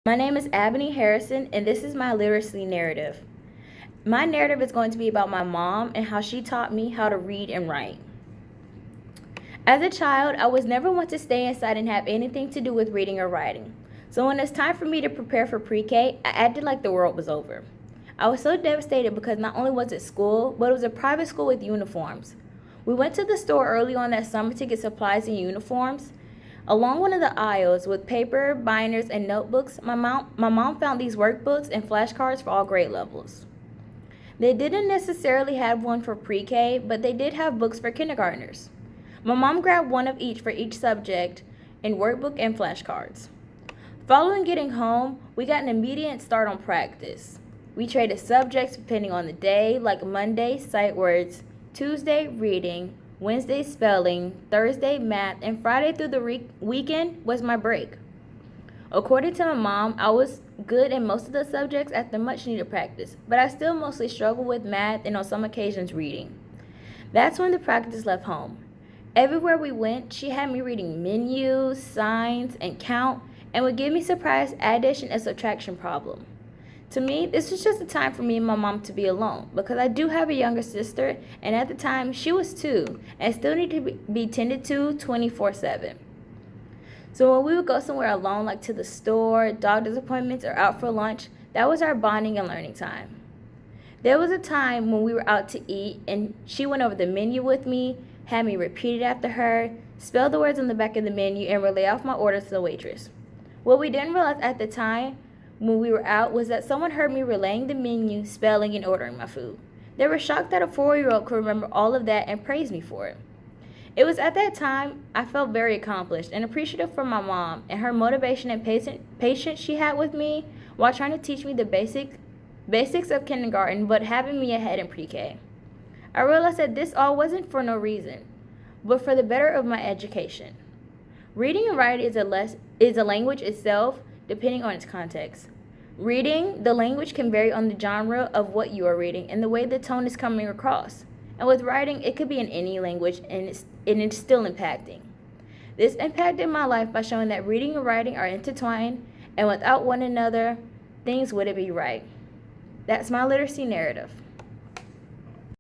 My name is Abeni Harrison, and this is my literacy narrative. My narrative is going to be about my mom and how she taught me how to read and write. As a child, I was never one to stay inside and have anything to do with reading or writing. So when it's time for me to prepare for pre-K, I acted like the world was over. I was so devastated because not only was it school, but it was a private school with uniforms. We went to the store early on that summer to get supplies and uniforms. Along one of the aisles with paper, binders, and notebooks, my mom found these workbooks and flashcards for all grade levels. They didn't necessarily have one for pre-K, but they did have books for kindergartners. My mom grabbed one of each for each subject in workbook and flashcards. Following getting home, we got an immediate start on practice. We traded subjects depending on the day, like Monday, sight words, Tuesday, reading, Wednesday, spelling, Thursday, math, and Friday through the weekend was my break. According to my mom, I was good in most of the subjects after much needed practice, but I still mostly struggled with math and on some occasions reading. That's when the practice left home. Everywhere we went, she had me reading menus, signs, and count, and would give me surprise addition and subtraction problem. To me, this was just a time for me and my mom to be alone because I do have a younger sister, and at the time, she was 2 and still needed to be tended to 24/7. So when we would go somewhere alone, like to the store, doctor's appointments, or out for lunch, that was our bonding and learning time. There was a time when we were out to eat, and she went over the menu with me, had me repeat it after her, spell the words on the back of the menu, and relay off my order to the waitress. What we didn't realize at the time when we were out was that someone heard me relaying the menu, spelling, and ordering my food. They were shocked that a 4-year-old could remember all of that and praised me for it. It was at that time I felt very accomplished and appreciative for my mom and her motivation and patience she had with me while trying to teach me the basics of kindergarten but having me ahead in pre-K. I realized that this all wasn't for no reason, but for the better of my education. Reading and writing is a language itself, depending on its context. Reading, the language can vary on the genre of what you are reading and the way the tone is coming across. And with writing, it could be in any language and it's still impacting. This impacted my life by showing that reading and writing are intertwined, and without one another, things wouldn't be right. That's my literacy narrative.